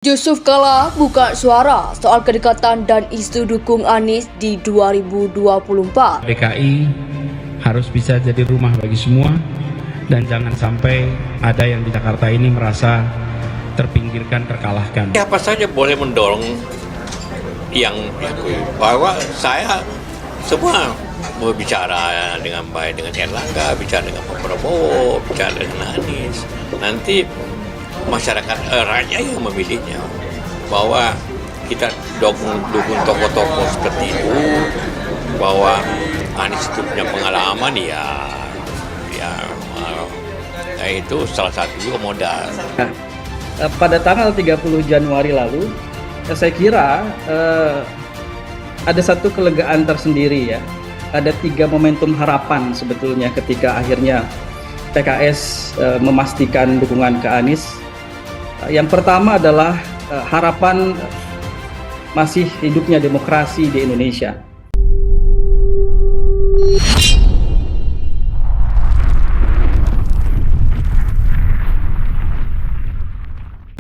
Yusuf Kala buka suara soal kedekatan dan isu dukung Anies di 2024. DKI harus bisa jadi rumah bagi semua dan jangan sampai ada yang di Jakarta ini merasa terpinggirkan, terkalahkan. Siapa saja boleh mendorong yang diakui bahwa saya semua berbicara dengan baik dengan Erlangga, bicara dengan Pak Prabowo, bicara dengan Anies. Nanti masyarakat rakyat yang memilihnya, bahwa kita dukung tokoh-tokoh seperti itu, bahwa Anies itu punya pengalaman itu salah satu juga modal. Pada tanggal 30 Januari lalu, saya kira ada satu kelegaan tersendiri ya. Ada 3 momentum harapan sebetulnya ketika akhirnya PKS memastikan dukungan ke Anies. Yang pertama adalah harapan masih hidupnya demokrasi di Indonesia.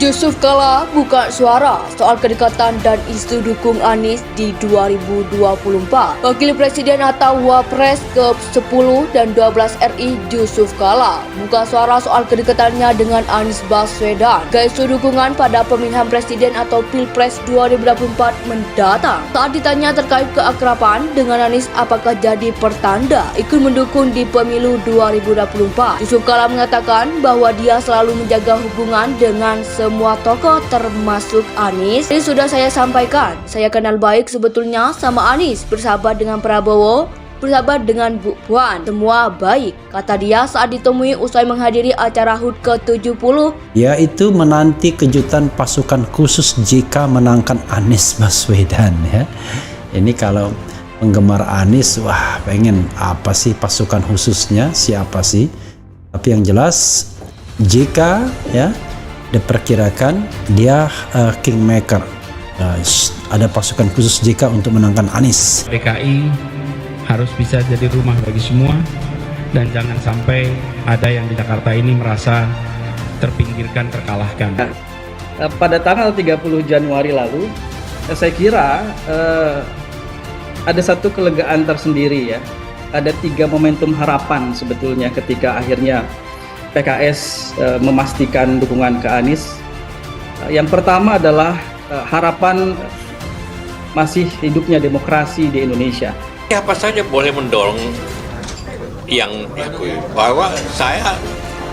Yusuf Kala buka suara soal kedekatan dan isu dukung Anies di 2024. Wakil Presiden atau Wapres ke-10 dan 12 RI Yusuf Kala buka suara soal kedekatannya dengan Anies Baswedan ke isu dukungan pada pemilihan presiden atau Pilpres 2024 mendatang. Saat ditanya terkait keakraban dengan Anies apakah jadi pertanda ikut mendukung di pemilu 2024, Yusuf Kala mengatakan bahwa dia selalu menjaga hubungan dengan semua tokoh termasuk Anies. Ini sudah saya sampaikan, saya kenal baik sebetulnya sama Anies, bersahabat dengan Prabowo, bersahabat dengan Bu Puan, semua baik, kata dia saat ditemui usai menghadiri acara HUT ke-70, yaitu menanti kejutan pasukan khusus jika menangkan Anies Baswedan ya. Ini kalau penggemar Anies, wah pengen apa sih pasukan khususnya, siapa sih? Tapi yang jelas jika ya diperkirakan dia kingmaker, ada pasukan khusus JK untuk menangkan Anies. DKI harus bisa jadi rumah bagi semua dan jangan sampai ada yang di Jakarta ini merasa terpinggirkan, terkalahkan. Pada tanggal 30 Januari lalu, saya kira ada satu kelegaan tersendiri ya. Ada 3 momentum harapan sebetulnya ketika akhirnya PKS memastikan dukungan ke Anies. Yang pertama adalah harapan masih hidupnya demokrasi di Indonesia. Siapa saja boleh mendorong yang diakui bahwa saya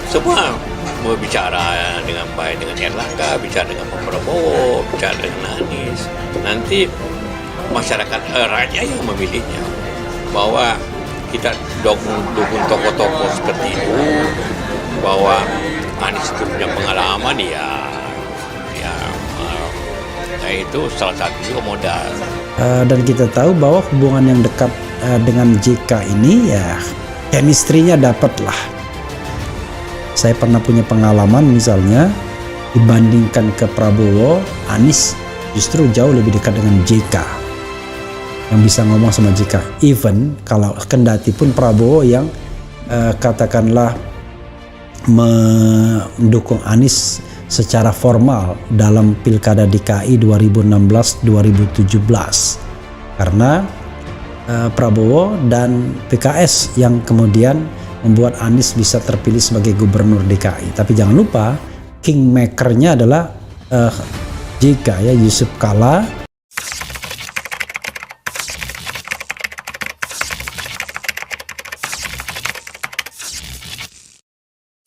semua berbicara dengan baik dengan Erlangga, bicara dengan Pak Prabowo, bicara dengan Anies. Nanti masyarakat rakyat yang memilihnya, bahwa kita dukung tokoh-tokoh seperti itu, bahwa Anies itu punya pengalaman itu salah satu juga modal. Dan kita tahu bahwa hubungan yang dekat dengan JK ini ya chemistry-nya dapat lah. Saya pernah punya pengalaman misalnya dibandingkan ke Prabowo, Anies justru jauh lebih dekat dengan JK yang bisa ngomong sama JK. Even kalau kendati pun Prabowo yang katakanlah mendukung Anies secara formal dalam Pilkada DKI 2016-2017 karena Prabowo dan PKS yang kemudian membuat Anies bisa terpilih sebagai gubernur DKI. Tapi jangan lupa kingmaker-nya adalah JK ya, Yusuf Kala.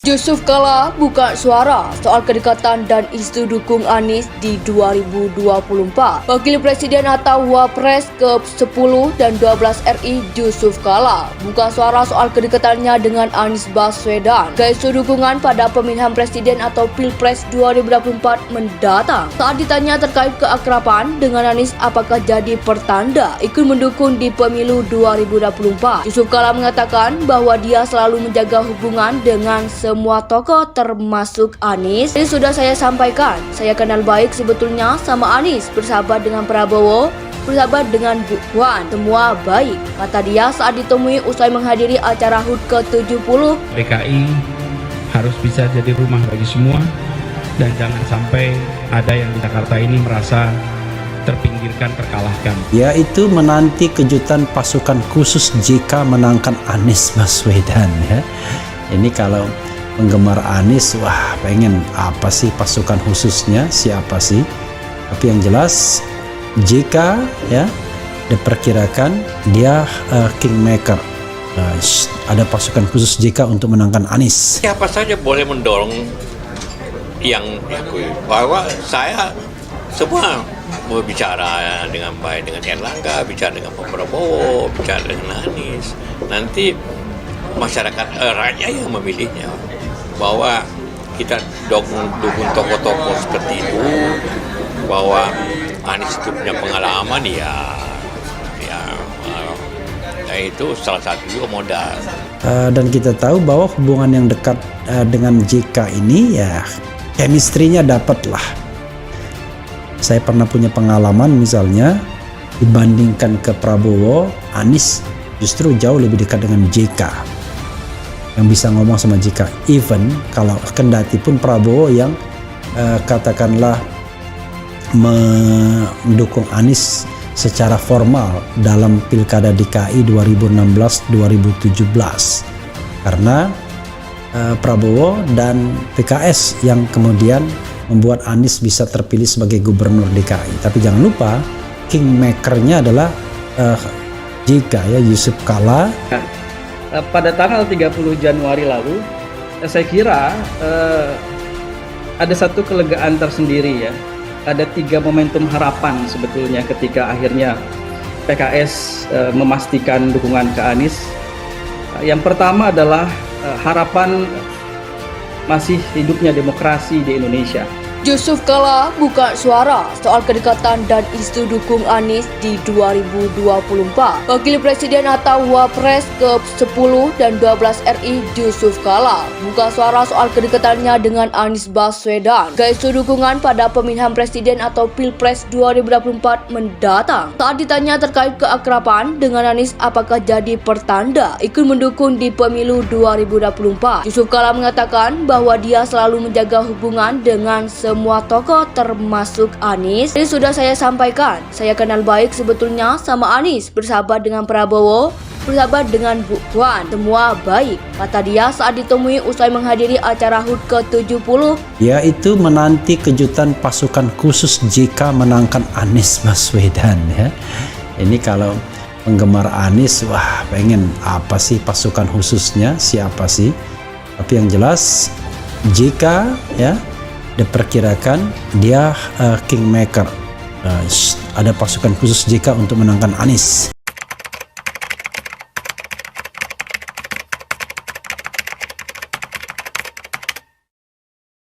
Yusuf Kala buka suara soal kedekatan dan isu dukung Anies di 2024. Wakil Presiden atau Wapres ke-10 dan 12 RI Yusuf Kala buka suara soal kedekatannya dengan Anies Baswedan ke isu dukungan pada pemilihan presiden atau Pilpres 2024 mendatang. Saat ditanya terkait keakraban dengan Anies apakah jadi pertanda ikut mendukung di pemilu 2024, Yusuf Kala mengatakan bahwa dia selalu menjaga hubungan dengan semua tokoh termasuk Anies. Ini sudah saya sampaikan, saya kenal baik sebetulnya sama Anies, bersahabat dengan Prabowo, bersahabat dengan Bu Puan, semua baik, kata dia saat ditemui usai menghadiri acara HUT ke-70. DKI harus bisa jadi rumah bagi semua dan jangan sampai ada yang di Jakarta ini merasa terpinggirkan, terkalahkan. Yaitu menanti kejutan pasukan khusus jika menangkan Anies Baswedan ya. Ini kalau penggemar Anies, wah pengen apa sih pasukan khususnya, siapa sih? Tapi yang jelas JK ya diperkirakan dia kingmaker. Ada pasukan khusus JK untuk menangkan Anies. Siapa saja boleh mendorong yang diakui bahwa saya semua berbicara dengan baik dengan Erlangga, bicara dengan Pak Prabowo, bicara dengan Anies. Nanti masyarakat rakyat yang memilihnya, bahwa kita dukung tokoh-tokoh seperti itu, bahwa Anies itu punya pengalaman ya itu salah satu juga modal. Dan kita tahu bahwa hubungan yang dekat dengan JK ini ya chemistry-nya dapat lah. Saya pernah punya pengalaman misalnya dibandingkan ke Prabowo, Anies justru jauh lebih dekat dengan JK yang bisa ngomong sama JK. Even kalau kendati pun Prabowo yang katakanlah mendukung Anies secara formal dalam Pilkada DKI 2016-2017 karena Prabowo dan PKS yang kemudian membuat Anies bisa terpilih sebagai gubernur DKI. Tapi jangan lupa kingmakernya adalah JK ya, Yusuf Kala. Pada tanggal 30 Januari lalu, saya kira ada satu kelegaan tersendiri ya. Ada 3 momentum harapan sebetulnya ketika akhirnya PKS memastikan dukungan ke Anies. Yang pertama adalah harapan masih hidupnya demokrasi di Indonesia. Yusuf Kala buka suara soal kedekatan dan isu dukung Anies di 2024. Wakil Presiden atau Wapres ke-10 dan 12 RI Yusuf Kala buka suara soal kedekatannya dengan Anies Baswedan ke isu dukungan pada pemilihan presiden atau Pilpres 2024 mendatang. Saat ditanya terkait keakraban dengan Anies apakah jadi pertanda ikut mendukung di pemilu 2024, Yusuf Kala mengatakan bahwa dia selalu menjaga hubungan dengan semua tokoh termasuk Anies. Ini sudah saya sampaikan, saya kenal baik sebetulnya sama Anies, bersahabat dengan Prabowo, bersahabat dengan Bu Puan, semua baik, kata dia saat ditemui usai menghadiri acara HUT ke-70. Yaitu menanti kejutan pasukan khusus jika menangkan Anies Baswedan ya. Ini kalau penggemar Anies, wah pengen apa sih pasukan khususnya, siapa sih? Tapi yang jelas JK ya diperkirakan dia kingmaker. Ada pasukan khusus JK untuk menangkan Anies.